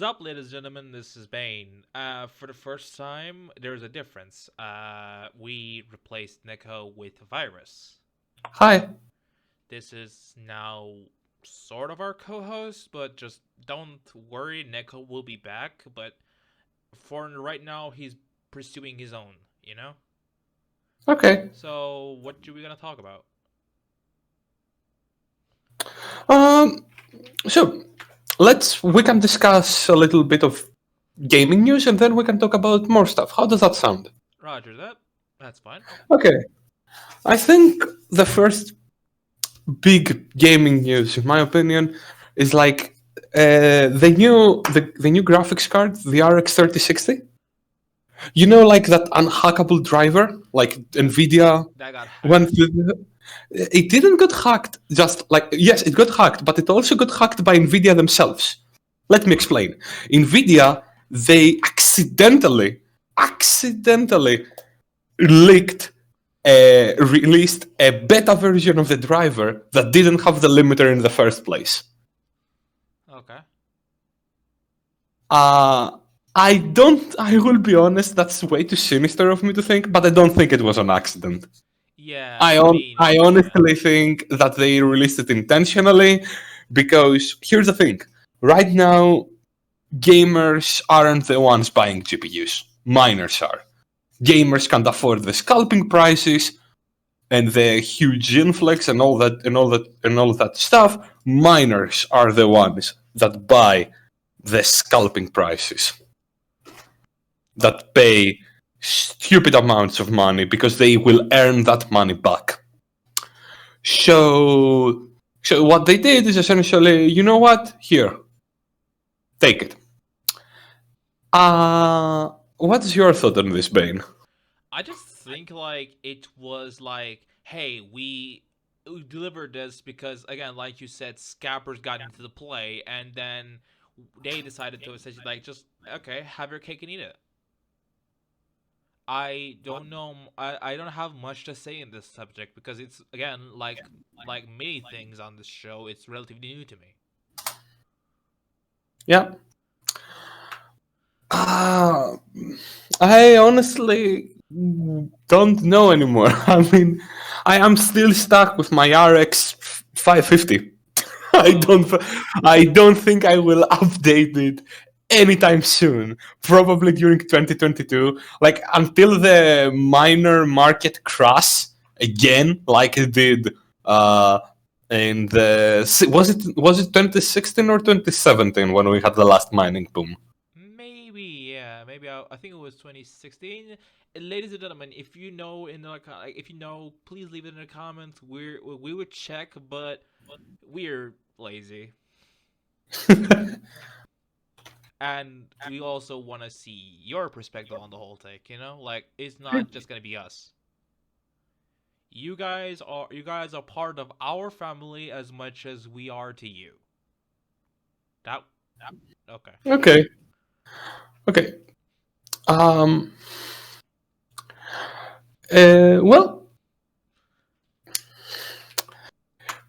What is up, ladies and gentlemen? This is Bane. For the first time, there's a difference. We replaced Neko with Virus. Hi. This is now sort of our co-host, but just don't worry, Neko will be back. But for right now, he's pursuing his own, you know? Okay. So, what are we gonna talk about? Um. So we can discuss a little bit of gaming news, and then we can talk about more stuff. How does that sound? Roger that. That's fine. Okay. I think the first big gaming news, in my opinion, is like the new graphics card, the RX 3060. You know, like that unhackable driver, like Nvidia That got hacked. went. It didn't get hacked. Just like yes, it got hacked, but it also got hacked by Nvidia themselves. Let me explain. Nvidia, they accidentally leaked, released a beta version of the driver that didn't have the limiter in the first place. Okay. I will be honest, that's way too sinister of me to think, but I don't think it was an accident. Yeah. I honestly think that they released it intentionally because here's the thing. Right now, gamers aren't the ones buying GPUs. Miners are. Gamers can't afford the scalping prices and the huge influx and all that stuff. Miners are the ones that buy the scalping prices. That pay stupid amounts of money because they will earn that money back. So what they did is essentially, you know what? Here, take it. What's your thought on this, Bane? I just think like it was like, hey, we delivered this because again, like you said, scappers got into the play, and then they decided to essentially like just okay, have your cake and eat it. I don't know. I don't have much to say in this subject because it's again like many things on this show. It's relatively new to me. Yeah. I honestly don't know anymore. I mean, I am still stuck with my RX 550. I don't think I will update it anytime soon. Probably during 2022. Like until the minor market crash again, like it did in the was it 2016 or 2017 when we had the last mining boom? Maybe, yeah, maybe I think it was 2016. Ladies and gentlemen, if you know if you know, please leave it in the comments. We would check, but we're lazy, and we also want to see your perspective on the whole take. You know, like it's not just gonna be us. You guys are part of our family as much as we are to you. That okay. Okay. Okay. Um. Well.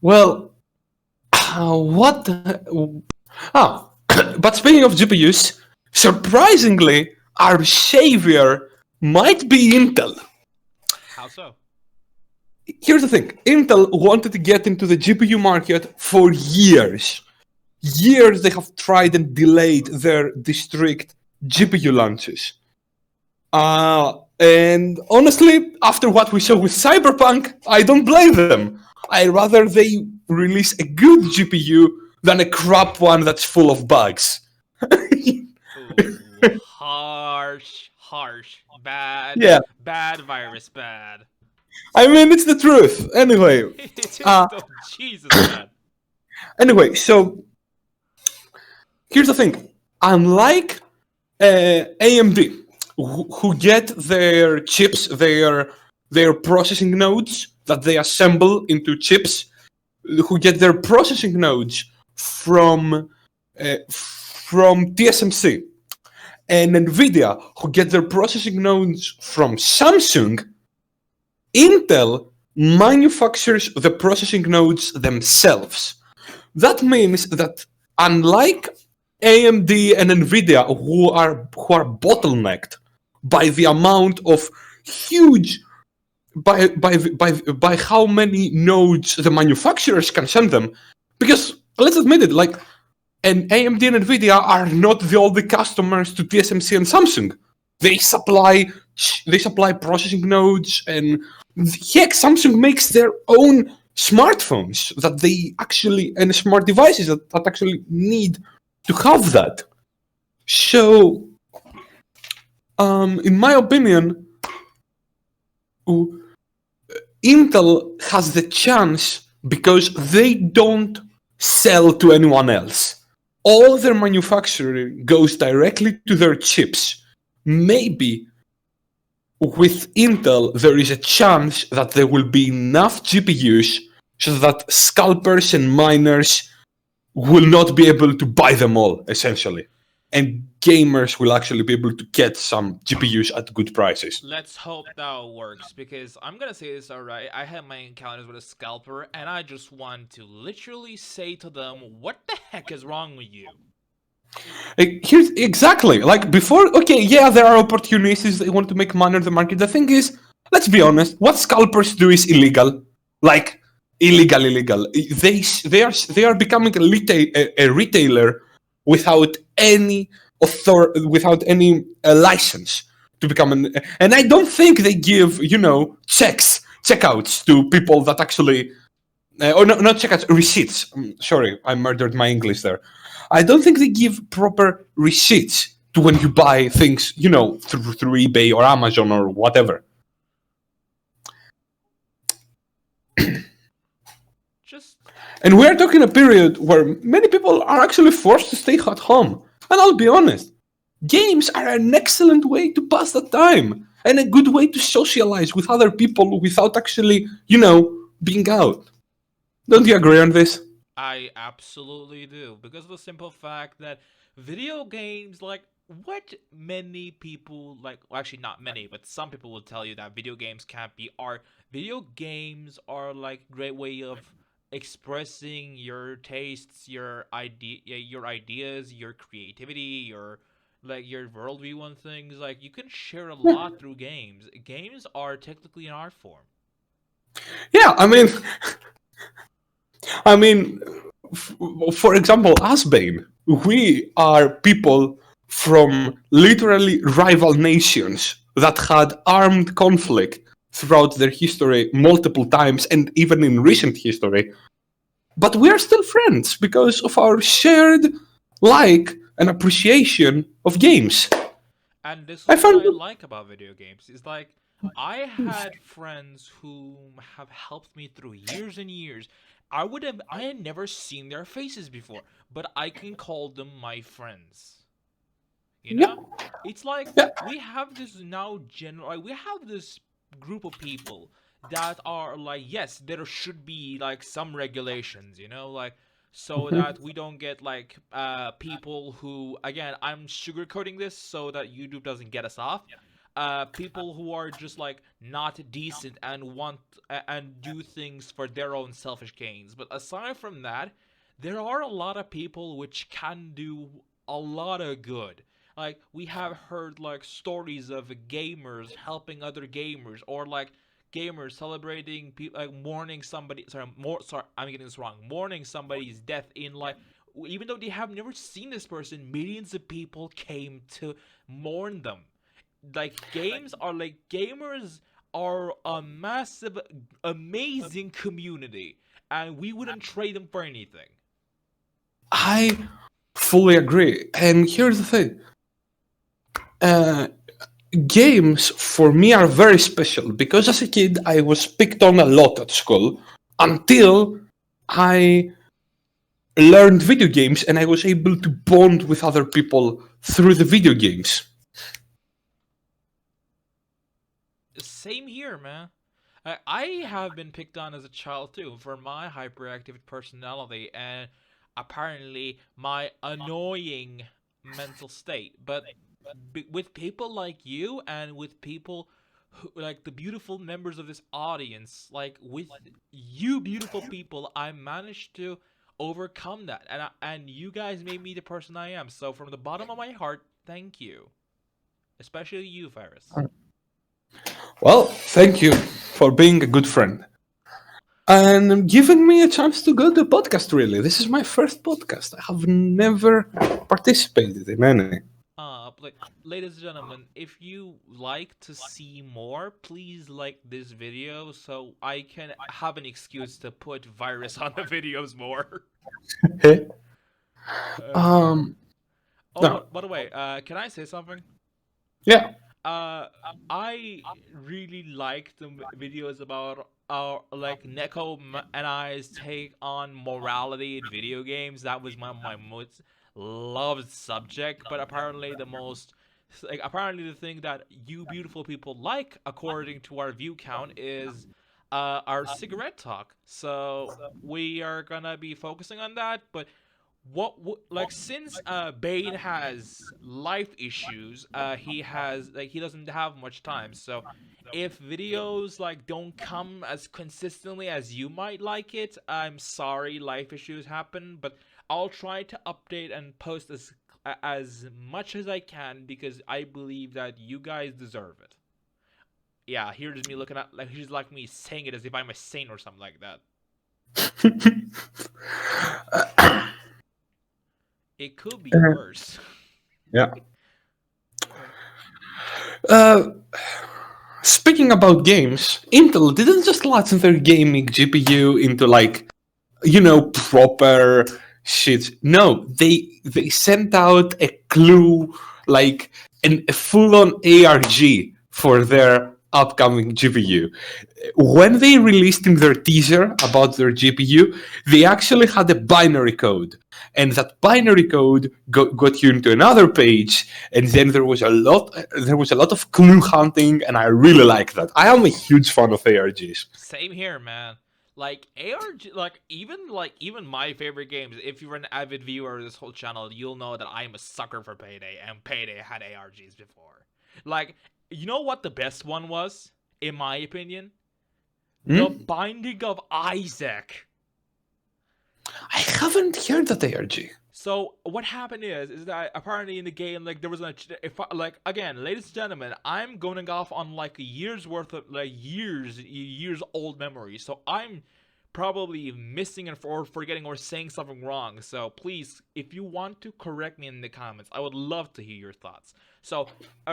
Well. What? Ah. But speaking of GPUs, surprisingly, our savior might be Intel. How so? Here's the thing: Intel wanted to get into the GPU market for years. Years they have tried and delayed their district GPU launches. And honestly, after what we saw with Cyberpunk, I don't blame them. I rather they release a good GPU than a crap one that's full of bugs. Ooh, harsh, Yeah, bad virus, bad. I mean it's the truth. Anyway, It is uh, though, Jesus, bad. so here's the thing. Unlike AMD, who get their chips, their processing nodes that they assemble into chips, who get their processing nodes from TSMC, and Nvidia, who get their processing nodes from Samsung, Intel manufactures the processing nodes themselves. That means that unlike AMD and Nvidia, who are bottlenecked by the amount of huge by how many nodes the manufacturers can send them. Because let's admit it, like, and AMD and Nvidia are not the only customers to TSMC and Samsung. They supply processing nodes, and heck, Samsung makes their own smartphones that they actually and smart devices that actually need to have that. So, in my opinion, Intel has the chance because they don't sell to anyone else. All their manufacturing goes directly to their chips. Maybe with Intel, there is a chance that there will be enough GPUs so that scalpers and miners will not be able to buy them all, essentially. And gamers will actually be able to get some GPUs at good prices. Let's hope that works, because I'm gonna say this alright. I had my encounters with a scalper, and I just want to literally say to them, "What the heck is wrong with you?" Here's exactly like before. Okay, yeah, there are opportunities. They want to make money on the market. The thing is, let's be honest. What scalpers do is illegal. Like illegal. They are becoming a retailer without any without any license to become an. And I don't think they give checkouts to people that actually. Or no, not checkouts, receipts. Sorry, I murdered my English there. I don't think they give proper receipts to when you buy things, through eBay or Amazon or whatever. Just And we're talking a period where many people are actually forced to stay at home. And I'll be honest, games are an excellent way to pass the time and a good way to socialize with other people without actually, being out. Don't you agree on this? I absolutely do, because of the simple fact that video games, like, what many people like, well, actually not many, but some people will tell you that video games can't be art. Video games are like great way of expressing your tastes, your ideas, your creativity, your worldview on things. Like, you can share a lot through games. Games are technically an art form. Yeah, I mean, for example, us, Bane, we are people from literally rival nations that had armed conflict throughout their history multiple times and even in recent history. But we are still friends because of our shared like and appreciation of games. And this is I what found I like about video games. Is like, I had friends who have helped me through years and years. I had never seen their faces before, but I can call them my friends. You yeah, know? It's like yeah. we have this now general like, we have this group of people that are like, yes, there should be like some regulations, like, so that we don't get like people who, again, I'm sugarcoating this so that YouTube doesn't get us off. People who are just like not decent and and do things for their own selfish gains. But aside from that, there are a lot of people which can do a lot of good. Like, we have heard like stories of gamers helping other gamers, or like gamers celebrating people, like mourning somebody. Sorry, I'm getting this wrong. Mourning somebody's death in, like, even though they have never seen this person, millions of people came to mourn them. Like, gamers are a massive, amazing community, and we wouldn't trade them for anything. I fully agree. And here's the thing. Uh, Games for me are very special because as a kid I was picked on a lot at school until I learned video games and I was able to bond with other people through the video games. Same here, man. I have been picked on as a child too for my hyperactive personality and apparently my annoying mental state. But with people like you and with people who, like the beautiful members of this audience, like with you, beautiful people, I managed to overcome that, and you guys made me the person I am. So from the bottom of my heart, thank you, especially you, Ferris. Well, thank you for being a good friend and giving me a chance to go to the podcast. Really, this is my first podcast. I have never participated in any. Like, ladies and gentlemen, if you like to see more, please like this video so I can have an excuse to put virus on the videos more. Uh, um, oh, no, by the way, can I say something? yeah. Uh, I really like the videos about our like Neko and I's take on morality in video games. That was my most loved subject. But apparently, apparently the thing that you beautiful people like, according to our view count, is our cigarette talk. So we are gonna be focusing on that. But like since Bane has life issues, he doesn't have much time. So if videos like don't come as consistently as you might like it, I'm sorry, life issues happen, but I'll try to update and post as much as I can because I believe that you guys deserve it. Yeah, here's me looking at, like, here's like me saying it as if I'm a saint or something like that. It could be worse. Yeah. Uh, Speaking about games, Intel didn't just launch their gaming GPU into like, proper shit. No, they sent out a clue, like a full-on ARG for their upcoming GPU. When they released in their teaser about their GPU, they actually had a binary code, and that binary code got you into another page, and then there was a lot of clue hunting, and I really like that. I am a huge fan of ARGs. Same here, man. Like ARG, like even my favorite games. If you're an avid viewer of this whole channel, you'll know that I'm a sucker for Payday, and Payday had ARGs before. Like, you know what the best one was, in my opinion? The Binding of Isaac. I haven't heard that ARG. So what happened is that apparently in the game, like, there was like, again, ladies and gentlemen, I'm going off on like a year's worth of, like, years old memories. So I'm probably missing or forgetting or saying something wrong. So please, if you want to correct me in the comments, I would love to hear your thoughts. So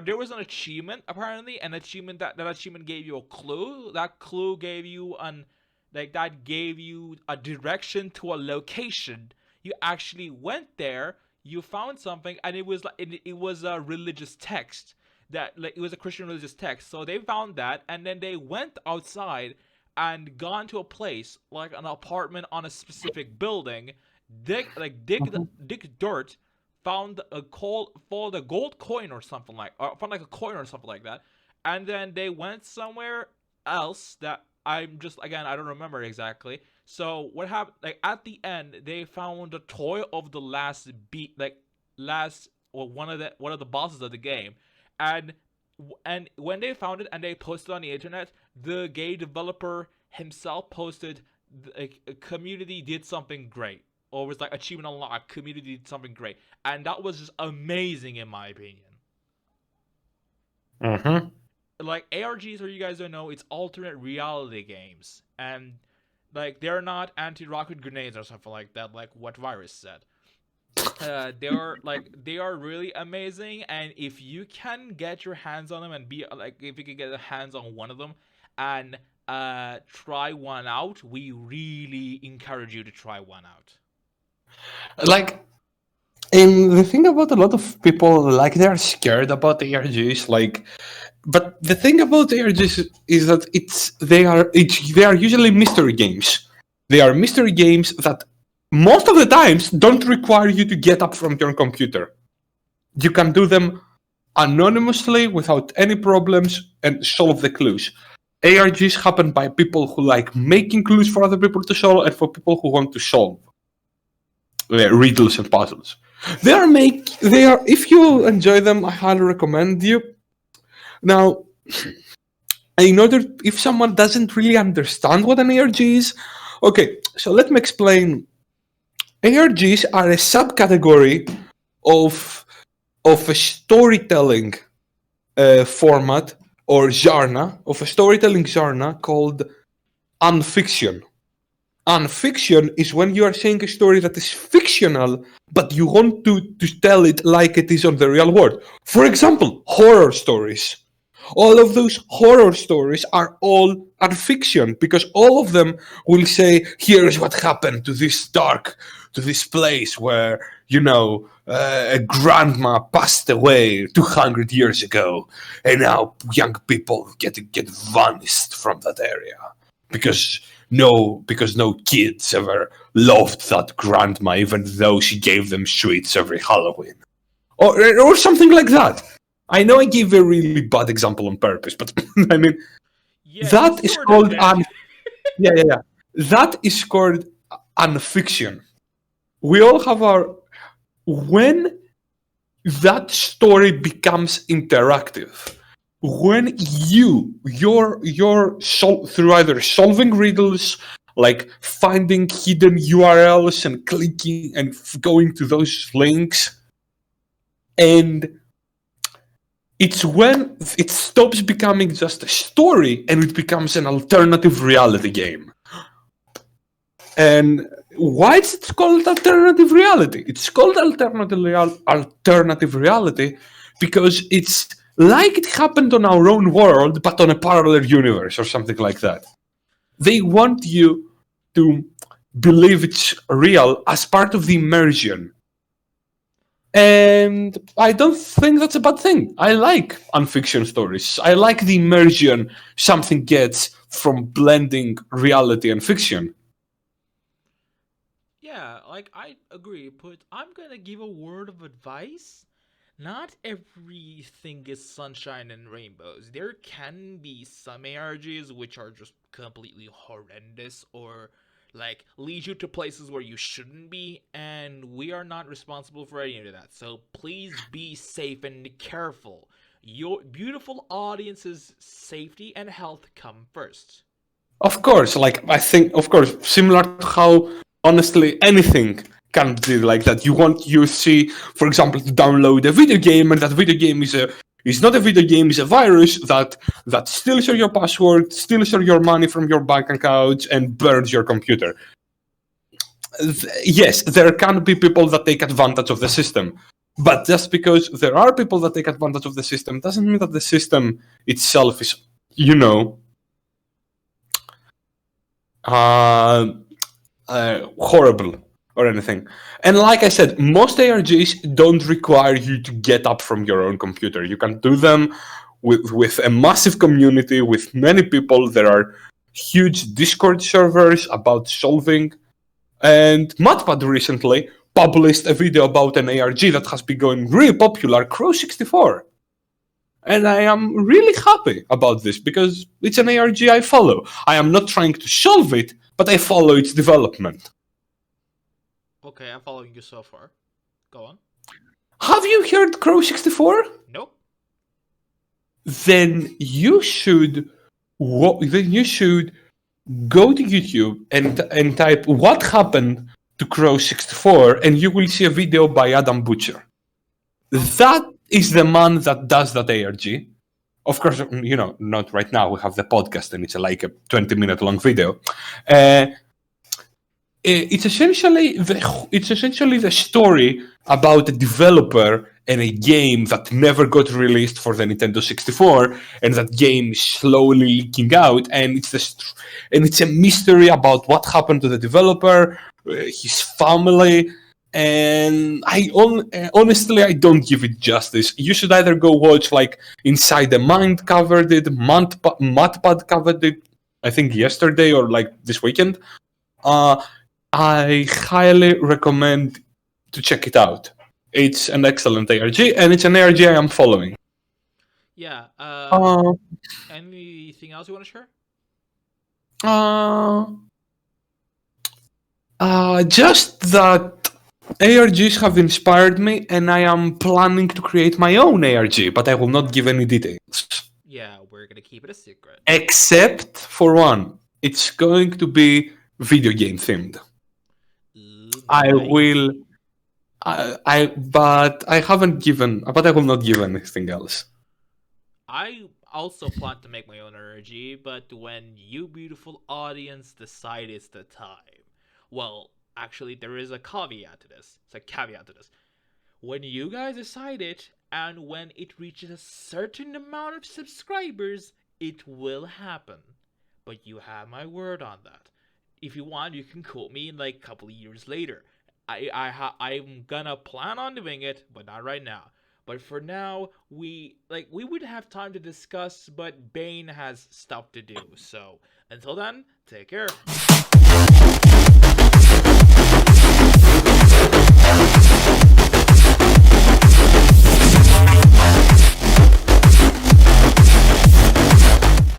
there was an achievement, apparently, an achievement that achievement gave you a clue. That clue gave you that gave you a direction to a location. You actually went there, you found something, and it was like it was a religious text, that, like, it was a Christian religious text. So they found that, and then they went outside and gone to a place like an apartment on a specific building, dig dirt, found a gold coin or something like, or found like a coin or something like that, and then they went somewhere else that I'm just, again, I don't remember exactly. So what happened? Like, at the end, they found a toy of the last beat, like last or one of the bosses of the game, and when they found it and they posted on the internet, the game developer himself posted, like, a community did something great, or was like achievement unlocked, community did something great, and that was just amazing in my opinion. Mm-hmm. Like, ARGs, for you guys don't know, it's alternate reality games, and like, they're not anti-rocket grenades or something like that, like what Virus said. They are really amazing, and if you can get your hands on them and be like, if you can get your hands on one of them and try one out, we really encourage you to try one out. Like, and the thing about a lot of people, like, they're scared about ARGs, like, but the thing about ARGs is that they are usually mystery games. They are mystery games that most of the times don't require you to get up from your computer. You can do them anonymously without any problems and solve the clues. ARGs happen by people who like making clues for other people to solve, and for people who want to solve riddles and puzzles. If you enjoy them, I highly recommend you. Now, if someone doesn't really understand what an ARG is, okay, so let me explain ARGs are a subcategory of a storytelling format or genre, of a storytelling genre called unfiction. Unfiction is when you are saying a story that is fictional, but you want to tell it like it is on the real world. For example, horror stories. All of those horror stories are all unfiction because all of them will say, here's what happened to this place where, a grandma passed away 200 years ago, and now young people get vanished from that area because no kids ever loved that grandma, even though she gave them sweets every Halloween, or something like that. I know I gave a really bad example on purpose, but I mean Yeah, you that is sort of called did. yeah. That is called unfiction. We all have our when that story becomes interactive. When through either solving riddles, like finding hidden URLs and clicking and going to those links, and it's when it stops becoming just a story and it becomes an alternative reality game. And why is it called alternative reality? It's called alternative reality because it's like it happened on our own world, but on a parallel universe or something like that. They want you to believe it's real as part of the immersion. And I don't think that's a bad thing. I like unfiction stories. I like the immersion something gets from blending reality and fiction. Yeah, like I agree, but I'm gonna give a word of advice. Not everything is sunshine and rainbows. There can be some ARGs which are just completely horrendous or like lead you to places where you shouldn't be, and we are not responsible for any of that. So please be safe and careful. Your beautiful audience's safety and health come first. Of course, like I think, of course, similar to how honestly anything can be like that. You see, for example, to download a video game, and that video game is not a video game, is a virus that steals your password, steals your money from your bank account, and burns your computer. Yes, there can be people that take advantage of the system. But just because there are people that take advantage of the system doesn't mean that the system itself is, you know, uh, horrible or anything. And like I said, most ARGs don't require you to get up from your own computer. You can do them with a massive community, with many people. There are huge Discord servers about solving. And Matpad recently published a video about an ARG that has been going really popular, Crow 64. And I am really happy about this because it's an ARG I follow. I am not trying to solve it, but I follow its development. Okay, I'm following you so far. Go on. Have you heard Crow 64? Nope. Then you should go to YouTube and type what happened to Crow 64 and you will see a video by Adam Butcher. That is the man that does that ARG. Of course, not right now. We have the podcast and it's like a 20-minute long video. It's essentially the story about a developer and a game that never got released for the Nintendo 64, and that game is slowly leaking out, and it's a mystery about what happened to the developer, his family, and honestly I don't give it justice. You should either go watch like Inside the Mind covered it, Matpad covered it, I think yesterday or like this weekend. I highly recommend to check it out. It's an excellent ARG, and it's an ARG I am following. Yeah. Anything else you want to share? Just that ARGs have inspired me, and I am planning to create my own ARG, but I will not give any details. Yeah, we're gonna keep it a secret. Except for one. It's going to be video game themed. Ooh, I Nice. will. But I haven't given. But I will not give anything else. I also plan to make my own energy, but when you beautiful audience decide it's the time. Well, actually, there is a caveat to this. It's a caveat to this. When you guys decide it, and when it reaches a certain amount of subscribers, it will happen. But you have my word on that. If you want, you can quote me in like a couple of years later. I'm gonna plan on doing it, but not right now. But for now, we would have time to discuss, but Bane has stuff to do. So until then, take care.